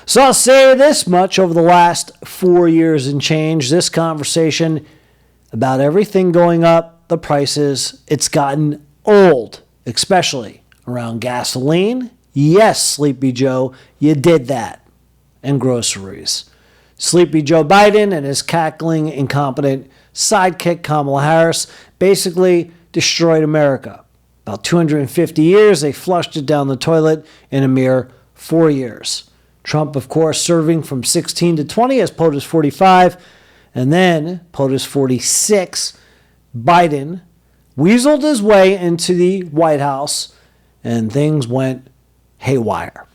So I'll say this much: over the last 4 years and change, this conversation about everything going up, the prices, it's gotten old, especially around gasoline. Yes, Sleepy Joe, you did that. And groceries. Sleepy Joe Biden and his cackling, incompetent sidekick Kamala Harris basically destroyed America. About 250 years, they flushed it down the toilet in a mere 4 years. Trump, of course, serving from 16 to 20 as POTUS 45, and then POTUS 46. Biden weaseled his way into the White House, and things went haywire.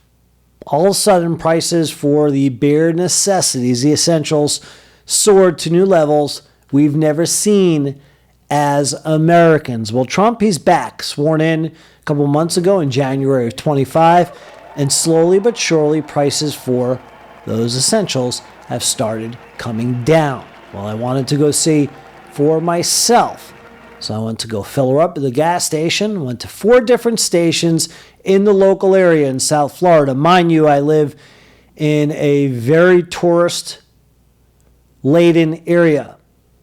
All of a sudden, prices for the bare necessities, the essentials, soared to new levels we've never seen as Americans. Well, Trump, he's back, sworn in a couple months ago in January of 25, and slowly but surely prices for those essentials have started coming down. Well, I wanted to go see for myself. So I went to go fill her up at the gas station, went to 4 different stations in the local area in South Florida. Mind you, I live in a very tourist-laden area.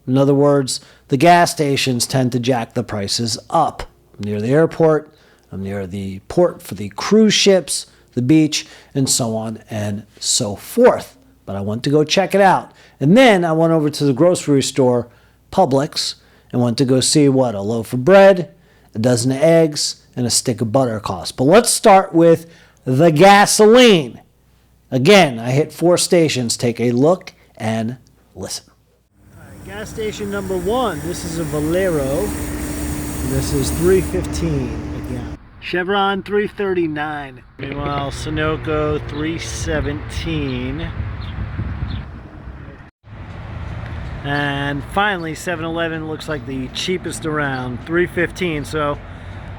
In other words, the gas stations tend to jack the prices up. I'm near the airport, I'm near the port for the cruise ships, the beach, and so on and so forth. But I went to go check it out. And then I went over to the grocery store, Publix, and went to go see what a loaf of bread, a dozen of eggs, and a stick of butter cost. But let's start with the gasoline. Again, I hit 4 stations. Take a look and listen. All right, gas station number 1. This is a Valero. And this is $3.15 a gallon. Chevron $3.39. Meanwhile, Sunoco $3.17. And finally, 7-Eleven looks like the cheapest around, $3.15. So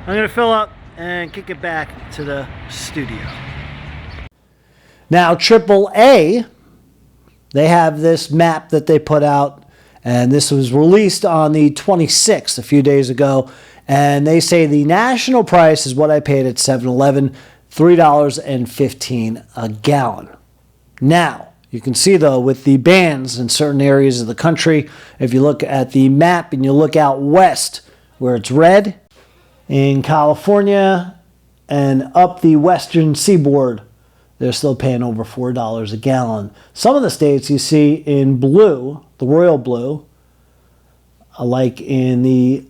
I'm going to fill up and kick it back to the studio. Now, AAA, they have this map that they put out, and this was released on the 26th, a few days ago. And they say the national price is what I paid at 7-Eleven, $3.15 a gallon. Now, you can see, though, with the bans in certain areas of the country, if you look at the map and you look out west where it's red, in California and up the western seaboard, they're still paying over $4 a gallon. Some of the states you see in blue, the royal blue, like in the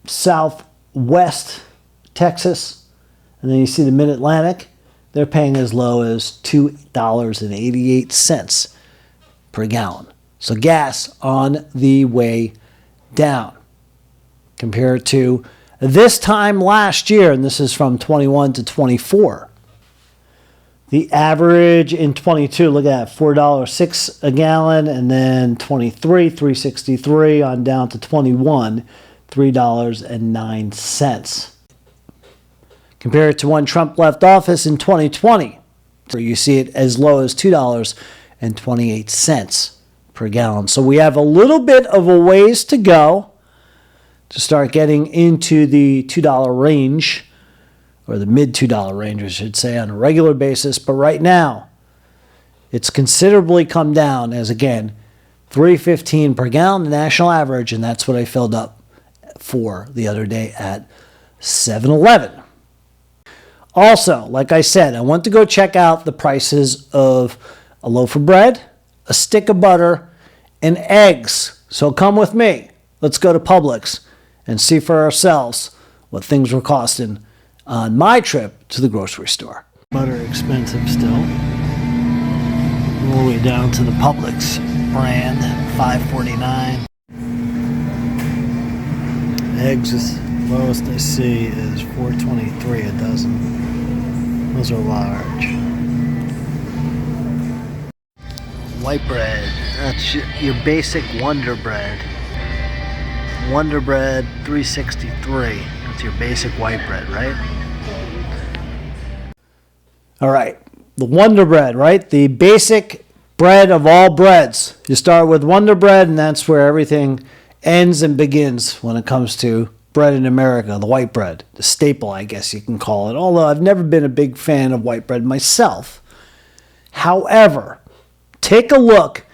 southwest Texas, and then you see the mid-Atlantic, they're paying as low as $2.88 per gallon. So gas on the way down. Compared to this time last year, and this is from 21 to 24. The average in 22, look at that, $4.06 a gallon, and then 23, $3.63 on down to 21, $3.09. Compare it to when Trump left office in 2020, where you see it as low as $2.28 per gallon. So we have a little bit of a ways to go to start getting into the $2 range, or the mid $2 range, I should say, on a regular basis. But right now, it's considerably come down as, again, $3.15 per gallon, the national average, and that's what I filled up for the other day at 7-Eleven. Also, like I said, I went to go check out the prices of a loaf of bread, a stick of butter, and eggs. So come with me. Let's go to Publix and see for ourselves what things were costing on my trip to the grocery store. Butter expensive still. All the way down to the Publix brand, $5.49. Eggs is lowest I see is $4.23 a dozen. Those are large. White bread. That's your basic Wonder Bread. Wonder Bread $3.63. That's your basic white bread, right? All right. The Wonder Bread, right? The basic bread of all breads. You start with Wonder Bread, and that's where everything ends and begins when it comes to bread in America, the white bread, the staple, I guess you can call it. Although I've never been a big fan of white bread myself. However, take a look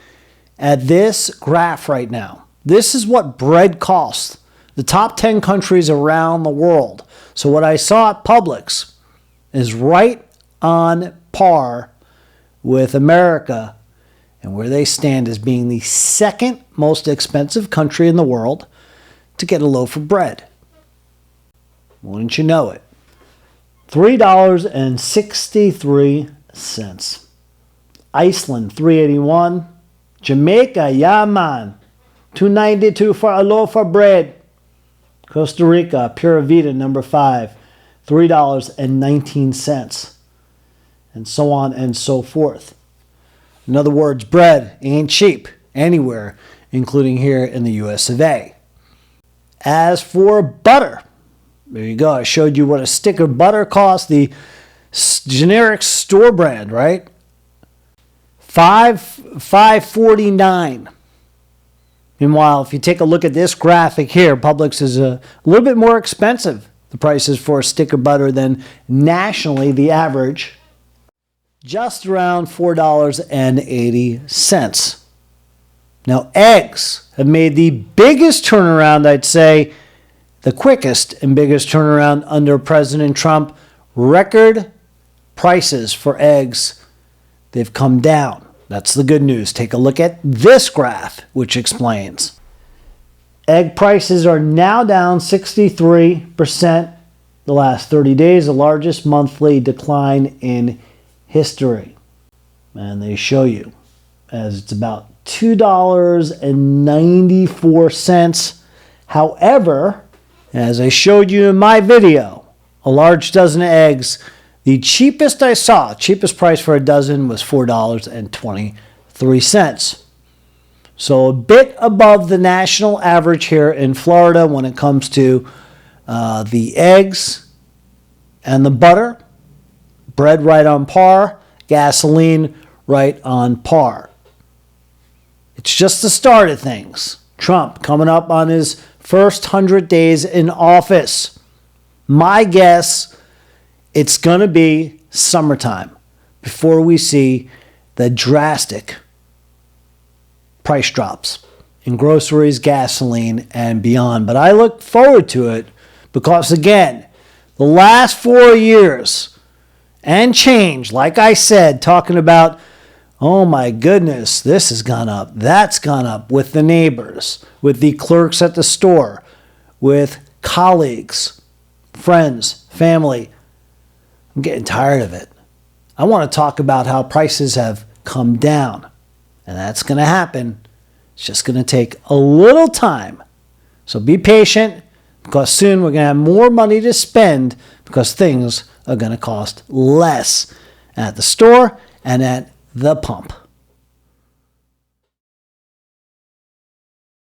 at this graph right now. This is what bread costs. The top 10 countries around the world. So what I saw at Publix is right on par with America and where they stand as being the second most expensive country in the world to get a loaf of bread. Wouldn't you know it? $3.63. Iceland, $3.81. Jamaica, yeah man, $2.92 for a loaf of bread. Costa Rica, Pura Vida, number 5, $3.19. And so on and so forth. In other words, bread ain't cheap anywhere, including here in the US of A. As for butter, there you go. I showed you what a stick of butter costs, the generic store brand, right? $5.49. Meanwhile, if you take a look at this graphic here, Publix is a little bit more expensive, the prices for a stick of butter, than nationally the average, just around $4.80. Now, eggs have made the biggest turnaround, I'd say, the quickest and biggest turnaround under President Trump. Record prices for eggs, they've come down. That's the good news. Take a look at this graph, which explains. Egg prices are now down 63% the last 30 days, the largest monthly decline in history. And they show you as it's about $2.94. However, as I showed you in my video, a large dozen of eggs, the cheapest I saw, cheapest price for a dozen was $4.23. So a bit above the national average here in Florida when it comes to the eggs and the butter. Bread right on par, gasoline right on par. It's just the start of things. Trump coming up on his first 100 days in office. My guess, it's going to be summertime before we see the drastic price drops in groceries, gasoline, and beyond. But I look forward to it because, again, the last 4 years and change, like I said, talking about, oh my goodness, this has gone up, that's gone up, with the neighbors, with the clerks at the store, with colleagues, friends, family. I'm getting tired of it. I want to talk about how prices have come down. And that's going to happen. It's just going to take a little time. So be patient, because soon we're going to have more money to spend because things are going to cost less at the store and at the pump.